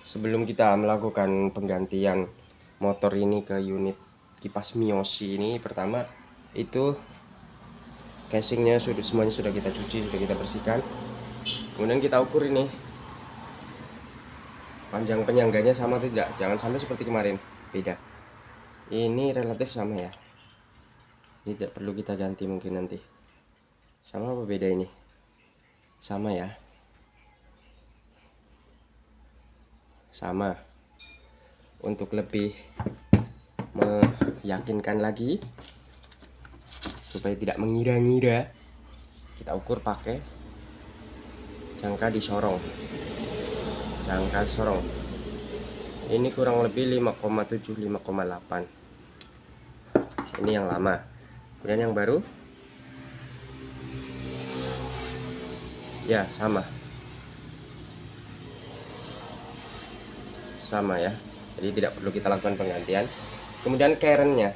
Sebelum kita melakukan penggantian motor ini ke unit kipas Miyoshi ini, pertama itu casingnya semuanya sudah kita cuci, sudah kita bersihkan. Kemudian kita ukur ini panjang penyangganya sama atau tidak. Jangan sampai seperti kemarin, beda. Ini relatif sama ya. Ini tidak perlu kita ganti mungkin nanti. Sama apa beda ini? Sama ya. Sama. Untuk lebih meyakinkan lagi supaya tidak mengira-ngira, kita ukur pakai jangka disorong. Jangka sorong ini kurang lebih 5,7 5,8. Ini yang lama. Kemudian yang baru ya sama ya, jadi tidak perlu kita lakukan penggantian. Kemudian kerennya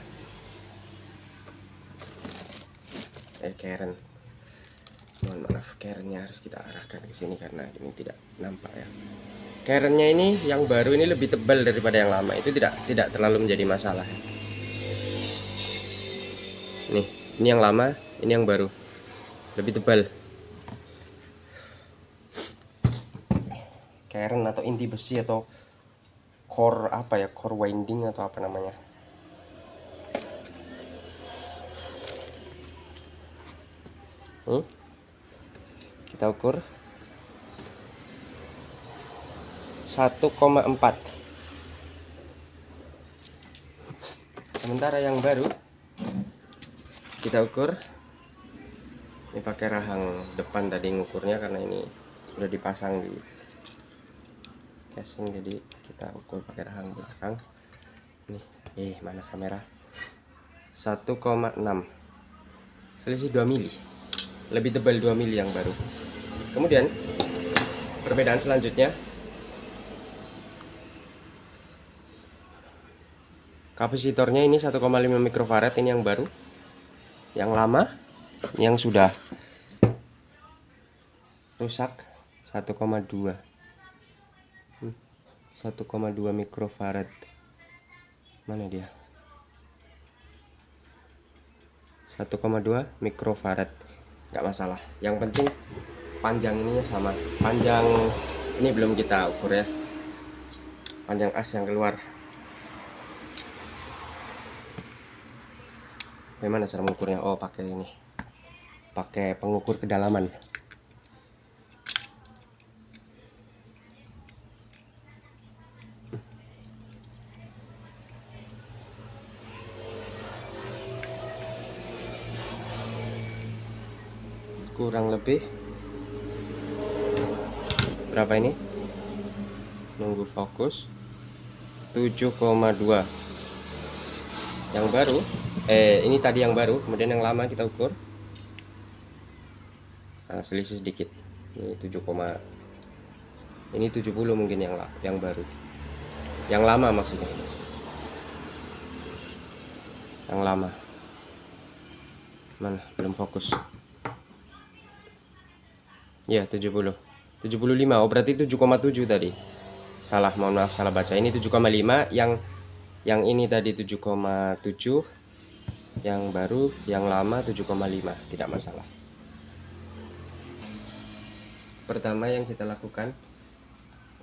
mohon maaf, kerennya harus kita arahkan ke sini karena ini tidak nampak ya. Kerennya ini yang baru ini lebih tebal daripada yang lama. Itu tidak terlalu menjadi masalah. Nih, ini yang lama, ini yang baru. Lebih tebal. Keren atau inti besi atau core apa ya? Core winding atau apa namanya? Nih. Kita ukur 1,4. Sementara yang baru kita ukur ini pakai rahang depan tadi ngukurnya, karena ini sudah dipasang di casing, jadi kita ukur pakai rahang belakang. Nih, mana kamera? 1,6, selisih 2 mili, lebih tebal 2 mili yang baru. Kemudian perbedaan selanjutnya, kapasitornya ini 1,5 mikrofarad, ini yang baru. Yang lama yang sudah rusak 1,2 mikrofarad. Mana dia? 1,2 mikrofarad. Nggak masalah. Yang penting panjang ininya sama. Panjang ini belum kita ukur ya. Panjang as yang keluar. Bagaimana cara mengukurnya? Oh, pakai ini. Pakai pengukur kedalaman. Kurang lebih berapa ini? Nunggu fokus. 7,2. Yang baru ini tadi yang baru, kemudian yang lama kita ukur. Nah, selisih sedikit. Ini 7, ini 70 mungkin yang baru. Yang lama maksudnya. Yang lama. Mana? Belum fokus. Ya, 70. 75. Oh, berarti 7,7 tadi. Salah, mohon maaf, salah baca. Ini 7,5, yang ini tadi 7,7. Yang baru, yang lama 7,5. Tidak masalah. Pertama yang kita lakukan,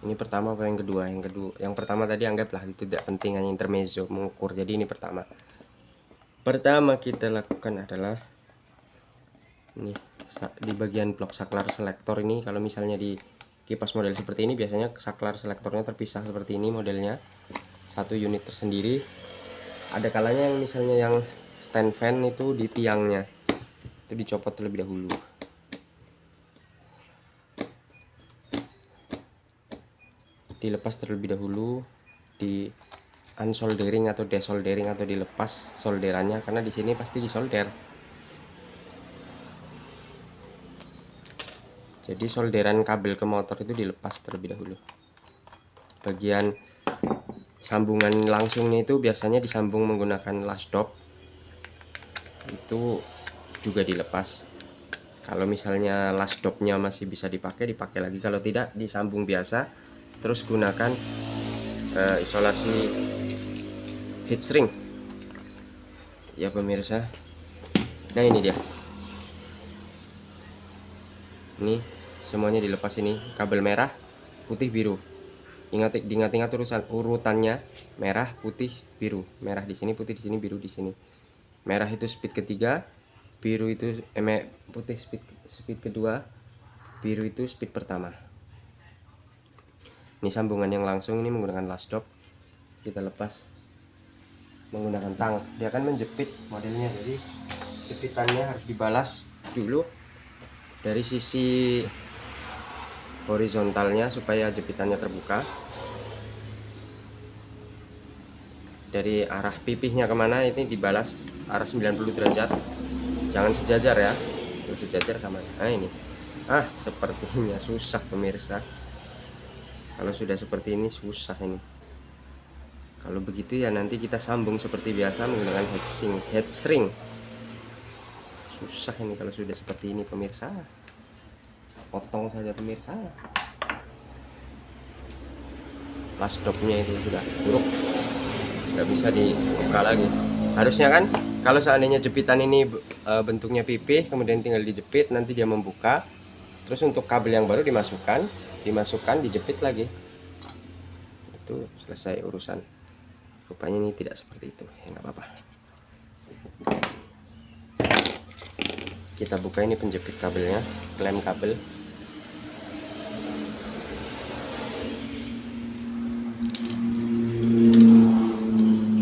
ini pertama apa yang kedua? Yang pertama tadi anggaplah itu tidak penting, hanya intermezzo mengukur. Jadi ini pertama kita lakukan adalah ini di bagian blok saklar selektor ini. Kalau misalnya di kipas model seperti ini, biasanya saklar selektornya terpisah seperti ini modelnya, satu unit tersendiri. Ada kalanya yang misalnya yang stand fan itu di tiangnya itu dicopot terlebih dahulu. Dilepas terlebih dahulu, di unsoldering atau desoldering atau dilepas solderannya, karena di sini pasti disolder. Jadi solderan kabel ke motor itu dilepas terlebih dahulu. Bagian sambungan langsungnya itu biasanya disambung menggunakan las dop, itu juga dilepas. Kalau misalnya las dopnya masih bisa dipakai lagi. Kalau tidak, disambung biasa Terus gunakan isolasi heat shrink ya pemirsa. Nah ini dia, ini semuanya dilepas. Ini kabel merah, putih, biru. Diingat-ingat urutannya: merah, putih, biru. Merah di sini, putih di sini, biru di sini. Merah itu speed ketiga, biru itu putih speed kedua, biru itu speed pertama. Ini sambungan yang langsung, ini menggunakan last stop. Kita lepas menggunakan tang. Dia akan menjepit modelnya, jadi jepitannya harus dibalas dulu dari sisi horizontalnya supaya jepitannya terbuka. Dari arah pipihnya kemana ini dibalas arah 90 derajat, jangan sejajar ya. Kalau sejajar sama, nah ini sepertinya susah pemirsa. Kalau sudah seperti ini susah ini. Kalau begitu ya nanti kita sambung seperti biasa menggunakan head shrink. Susah ini kalau sudah seperti ini pemirsa. Potong saja pemirsa. Last stopnya itu sudah buruk, nggak bisa dibuka lagi. Harusnya kan kalau seandainya jepitan ini bentuknya pipih, kemudian tinggal dijepit, nanti dia membuka. Terus untuk kabel yang baru dimasukkan, dijepit lagi, itu selesai urusan. Rupanya ini tidak seperti itu, ya nggak apa-apa. Kita buka ini penjepit kabelnya, lem kabel.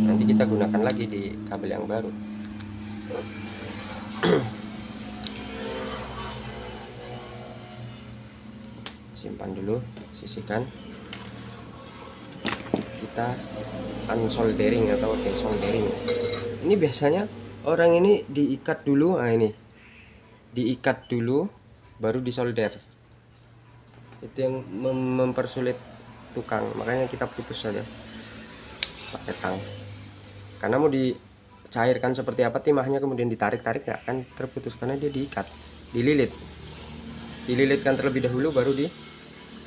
Nanti kita gunakan lagi di kabel yang baru. Simpan dulu, sisihkan. Kita unsoldering atau desoldering. Ini biasanya orang ini diikat dulu, ini diikat dulu baru disolder. Itu yang mempersulit tukang, makanya kita putus saja pakai tang. Karena mau dicairkan seperti apa timahnya, kemudian ditarik-tarik ya akan terputus karena dia diikat, dililitkan terlebih dahulu baru di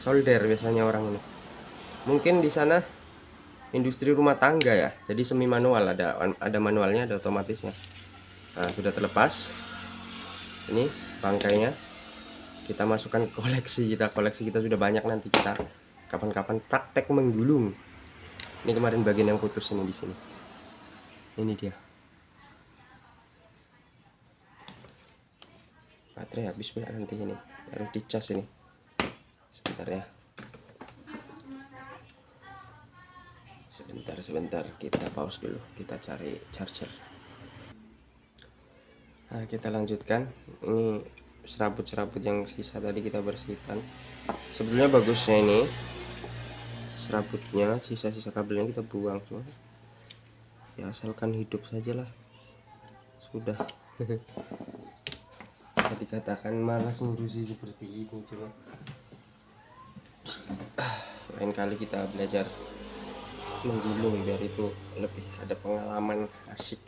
solder biasanya orang ini. Mungkin di sana industri rumah tangga ya, jadi semi manual, ada manualnya, ada otomatisnya. Nah, sudah terlepas. Ini bangkainya kita masukkan ke koleksi kita sudah banyak, nanti kita kapan-kapan praktek menggulung. Ini kemarin bagian yang putus ini di sini. Ini dia. Baterai habis pula nanti, ini harus dicas ini. Sebentar ya. Sebentar, kita pause dulu, kita cari charger. Nah, kita lanjutkan. Ini serabut-serabut yang sisa tadi kita bersihkan. Sebetulnya bagusnya ini serabutnya, sisa-sisa kabelnya kita buang tuh. Ya asalkan hidup sajalah. Sudah. Dikatakan malas ngurusi seperti ini, coba. Lain kali kita belajar menggulung biar itu lebih ada pengalaman asik.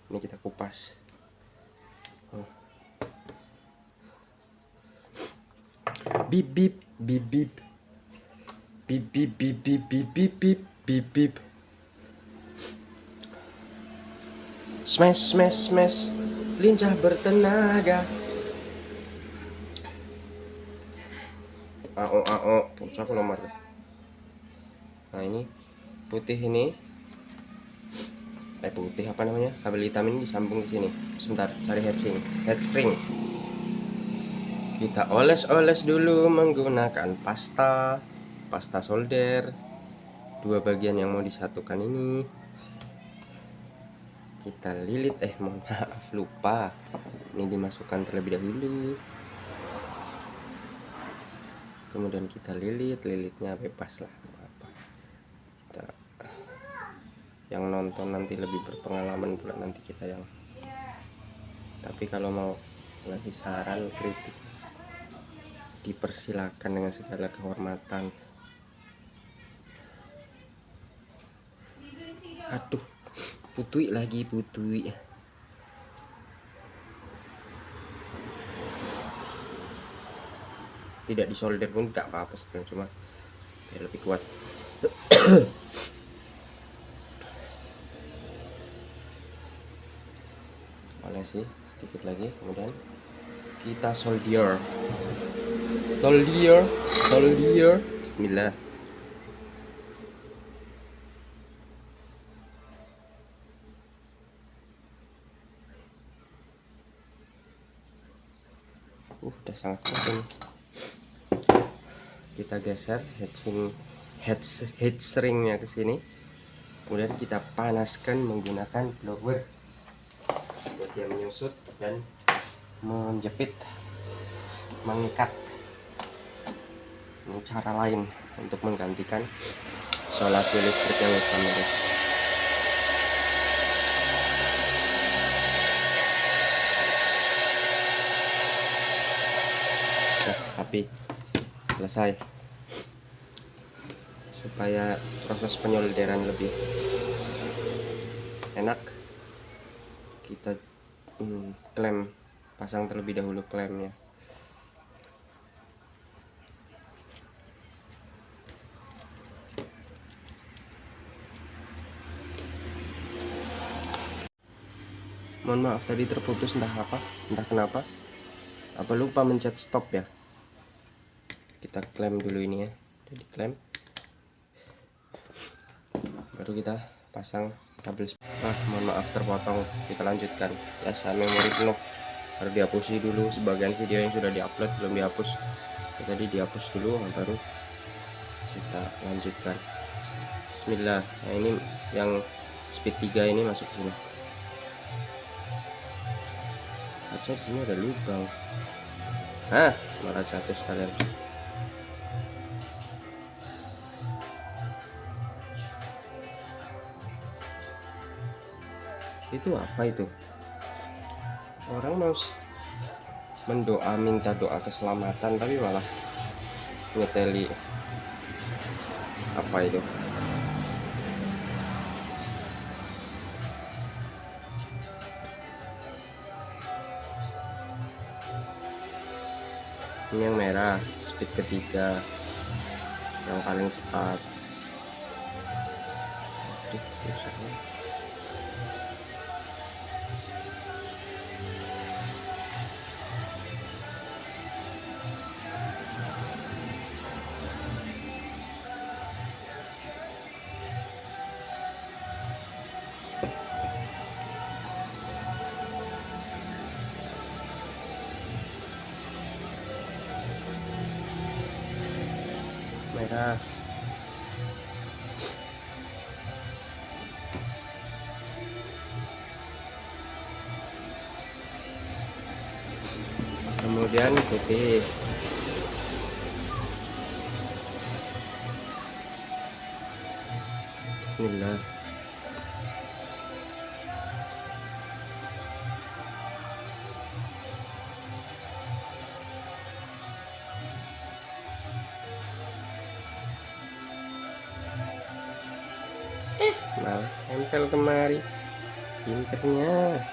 Ini kita kupas. Bip bip bip bip bip bip bip bip bip bip bip bip bip. Smash smash smash, lincah bertenaga. Puncak nomor. Nah ini putih ini, putih apa namanya, kabel hitam ini disambung di sini. Sebentar, cari head shrink. Kita oles-oles dulu menggunakan pasta solder. Dua bagian yang mau disatukan ini kita lilit, mohon maaf lupa, ini dimasukkan terlebih dahulu, kemudian kita lilitnya bebas lah apa. Kita yang nonton nanti lebih berpengalaman pula, nanti kita yang, tapi kalau mau ngasih saran kritik dipersilakan dengan segala kehormatan. Aduh, putui lagi. Tidak disolder pun nggak apa-apa sebenarnya, cuma biar lebih kuat. Olesi sedikit lagi, kemudian kita solder. Bismillah. Udah sangat kuat ini. Kita geser heatsringnya ke sini, kemudian kita panaskan menggunakan blower buat dia menyusut dan menjepit, mengikat. Ini cara lain untuk menggantikan isolasi listrik yang hitam ini. Nah, api selesai. Supaya proses penyolderan lebih enak, kita klem, pasang terlebih dahulu klemnya. Mohon maaf tadi terputus entah kenapa. Apa lupa mencet stop ya. Kita klem dulu ini ya. Udah diklem. Baru kita pasang kabel. Mohon maaf terpotong. Kita lanjutkan. Biasa memori penuh. Harus dihapusi dulu sebagian video yang sudah diupload belum dihapus. Tadi dihapus dulu baru kita lanjutkan. Bismillah. Nah, ini yang speed 3 ini masuk ke sini. Harusnya di sini ada lubang. Malah jatuh sekalian. Itu apa itu? Orang mau minta doa keselamatan tapi malah nyeteli apa itu? Ini yang merah, speed ketiga, yang paling cepat. Merah. Kemudian putih. Bismillah. Malah tempel kemari, pinternya.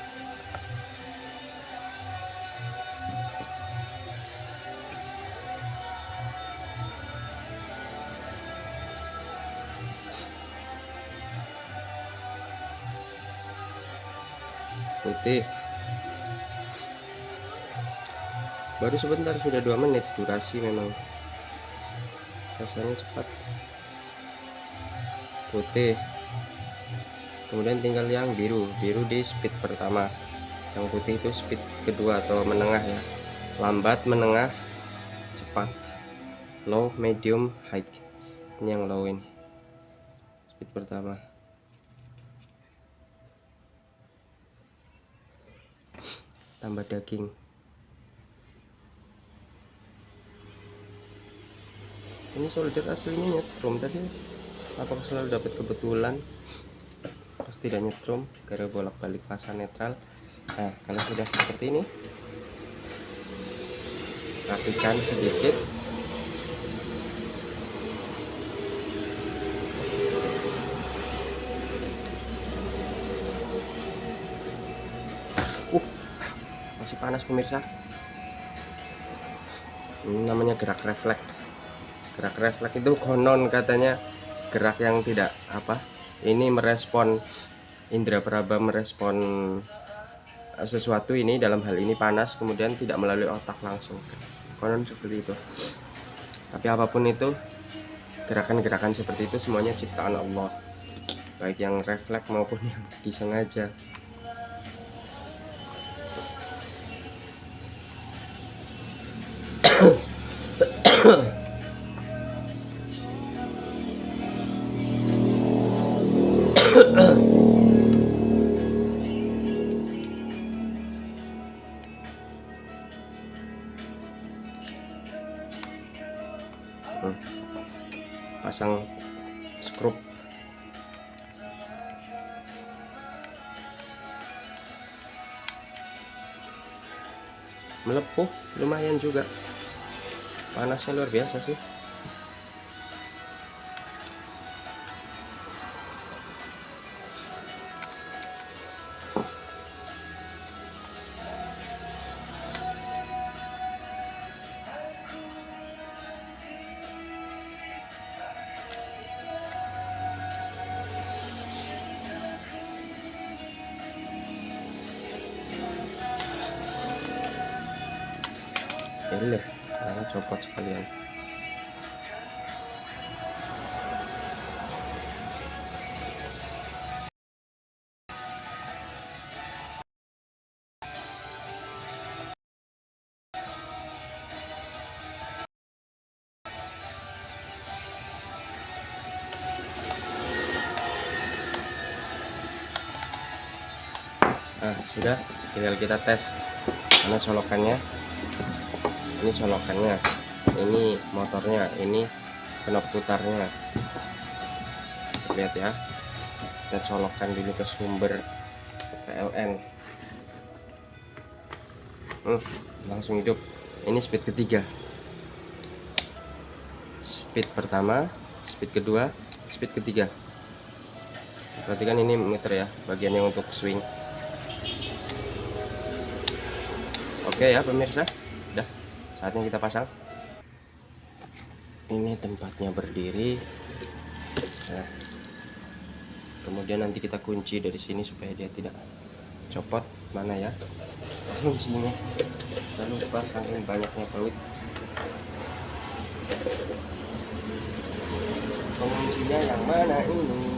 Putih. Baru sebentar sudah 2 menit durasi, memang rasanya cepat. Putih. Kemudian tinggal yang biru di speed pertama, yang putih itu speed kedua atau menengah ya, lambat, menengah, cepat, low, medium, high. Ini yang low, ini speed pertama. Tambah daging. Ini solder aslinya nyetrum tadi, apakah selalu dapat kebetulan? Pasti tidak nyetrum karena bolak-balik pasang netral. Nah, kalau sudah seperti ini, rapikan sedikit. Masih panas pemirsa. Ini namanya gerak refleks. Gerak refleks itu konon katanya gerak yang tidak apa, ini merespon indera peraba, merespon sesuatu ini, dalam hal ini panas, kemudian tidak melalui otak langsung, konon seperti itu. Tapi apapun itu, gerakan-gerakan seperti itu semuanya ciptaan Allah, baik yang refleks maupun yang disengaja. Pasang skrup. Melepuh lumayan juga, panasnya luar biasa sih. Boleh, karena copot sekalian. Nah, sudah, tinggal kita tes mana colokannya. Ini colokannya, ini motornya, ini knop putarnya. Lihat ya, kita colokkan dulu ke sumber PLN. Langsung hidup. Ini speed ketiga, speed pertama, speed kedua, speed ketiga. Perhatikan ini meter ya, bagiannya untuk swing. Oke ya pemirsa, udah saatnya kita pasang. Ini tempatnya berdiri. Nah, kemudian nanti kita kunci dari sini supaya dia tidak copot. Mana ya kuncinya? Kita lupa saking banyaknya baut. Penguncinya yang mana ini?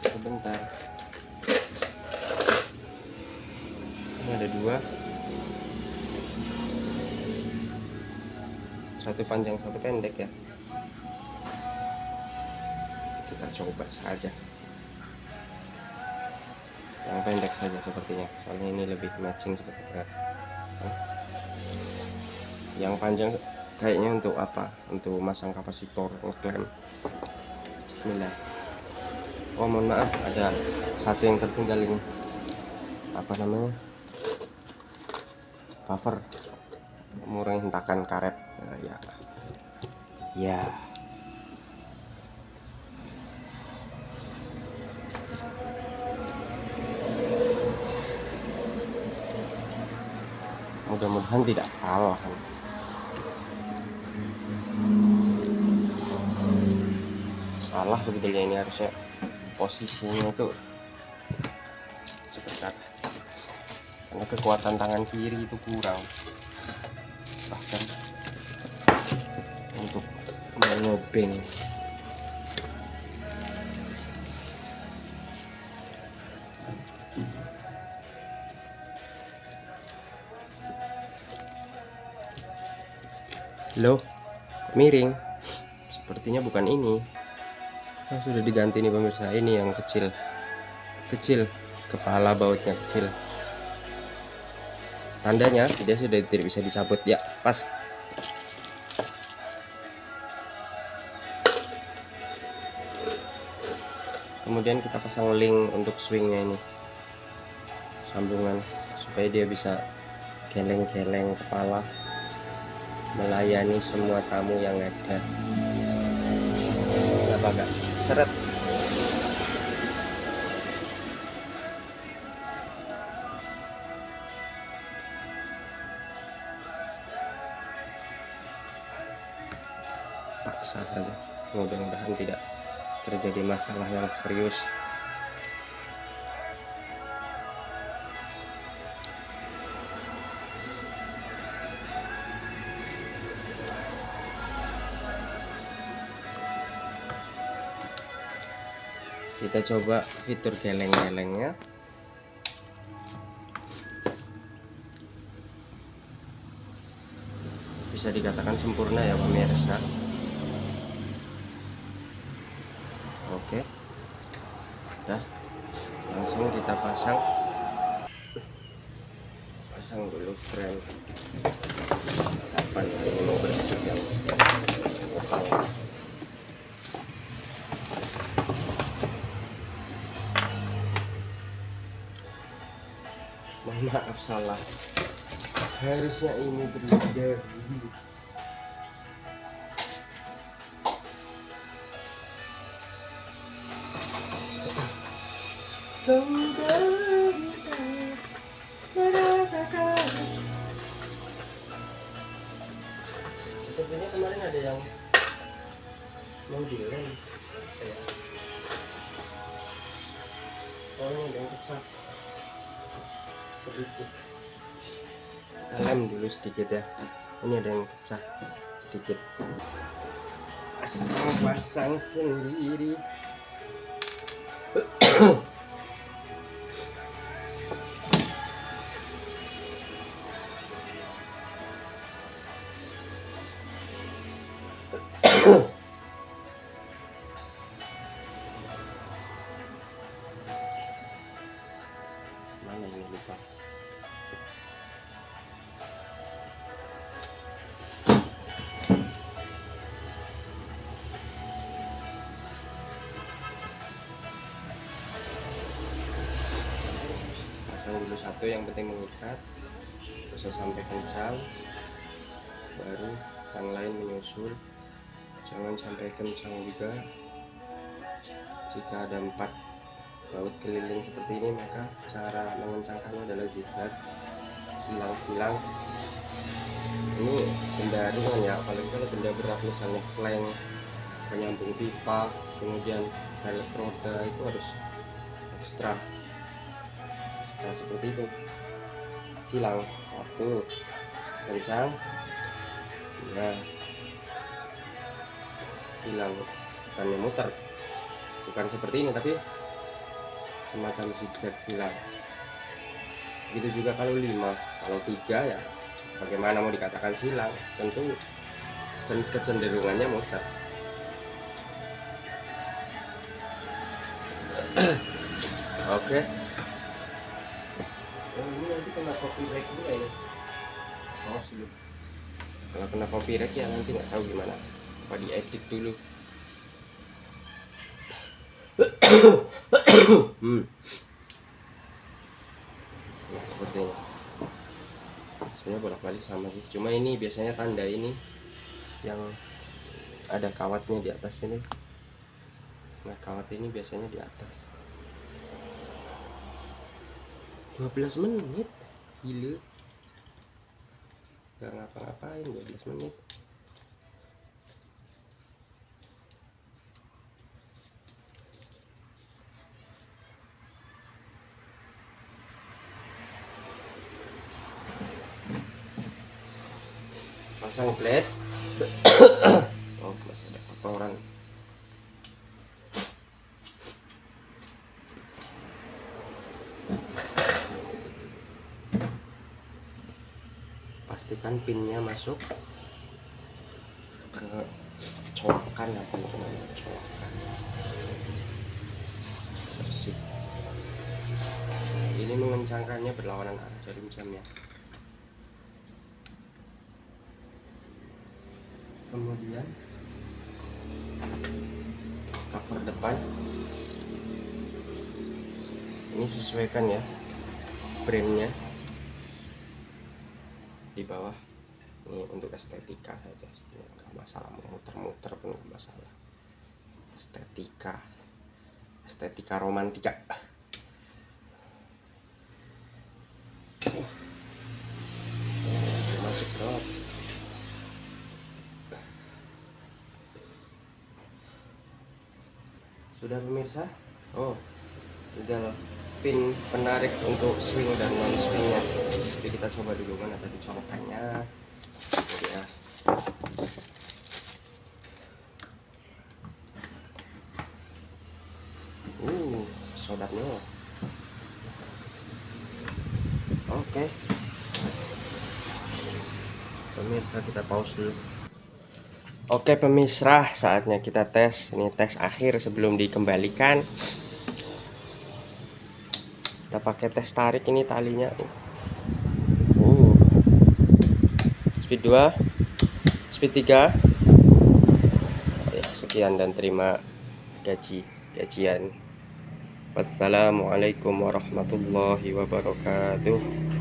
Sebentar, ini ada dua, satu panjang satu pendek ya. Kita coba saja yang pendek saja sepertinya, soalnya ini lebih matching sepertinya. Yang panjang kayaknya untuk apa, untuk masang kapasitor, ngeklaim. Bismillah. Oh mohon maaf, ada satu yang tertinggal ini, apa namanya, cover murah hentakan karet. Nah, ya mudah-mudahan tidak salah. Salah sebetulnya, ini harusnya posisinya itu sebentar, karena kekuatan tangan kiri itu kurang, bahkan untuk mengobeng. Loh, miring, sepertinya bukan ini. Nah, sudah diganti nih pemirsa, ini yang kecil, kepala bautnya kecil, tandanya dia sudah tidak bisa dicabut ya. Pas, kemudian kita pasang link untuk swingnya ini, sambungan, supaya dia bisa geleng-geleng kepala melayani semua tamu yang ada. Nah, apa gak seret. Paksa saja, mudah-mudahan tidak terjadi masalah yang serius. Kita coba fitur geleng-gelengnya. Bisa dikatakan sempurna ya pemirsa. Oke, udah, langsung kita pasang dulu frame. Kapan ini mau bersih yang opal. Maaf, salah, harusnya ini terjadi. Kau tak bisa merasakan. Sepertinya kemarin ada yang mau dilem. Oh, ini ada yang pecah sedikit. Kita lem dulu sedikit ya. Ini ada yang pecah sedikit. Pasang sendiri. Mana ini, lupa. Pasang dulu satu, yang penting mengikat, bisa sampai kencang, baru yang lain menyusul. Jangan sampai kencang juga. Jika ada 4 baut keliling seperti ini, maka cara mengencangkannya adalah zigzag, silang-silang. Ini benda ringan ya, apalagi kalau benda berat misalnya flank, penyambung pipa, kemudian velg roda, itu harus ekstra seperti itu. Silang 1, kencang 2, silang, bukannya muter, bukan seperti ini tapi semacam zigzag silang. Begitu juga kalau 5, kalau 3 ya bagaimana mau dikatakan silang, tentu kecenderungannya muter. Oke. Oh, ini nanti kena copyright juga ini. Awas dulu. Kalau kena copyright ya nanti nggak tahu gimana. Apa diedit dulu. Nah, seperti ini. Sebenarnya bolak-balik sama sih. Cuma ini biasanya tanda ini yang ada kawatnya di atas ini. Nah, kawat ini biasanya di atas. 12 menit, gila. Gak ngapa-ngapain 12 menit. Pasang plate. Oh, masih ada kotoran. Pastikan pinnya masuk ke colokan, apa namanya, colokan bersih. Ini mengencangkannya berlawanan arah jarum jamnya. Kemudian cover depan ini sesuaikan ya brandnya di bawah. Ini untuk estetika saja sebenarnya, nggak masalah, mau muter-muter pun nggak masalah. estetika romantika. Masuk bro. Sudah pemirsa. Oh, tinggal pin penarik untuk swing dan non swingnya. Jadi kita coba dulu mana tadi colokannya. Jadi ya. Sodapnya. Oke. Pemirsa, kita pause dulu. Oke pemirsa, saatnya kita tes. Ini tes akhir sebelum dikembalikan. Kita pakai tes tarik ini talinya. Speed 2, speed 3. Ya, sekian dan terima gajian. Wassalamualaikum warahmatullahi wabarakatuh.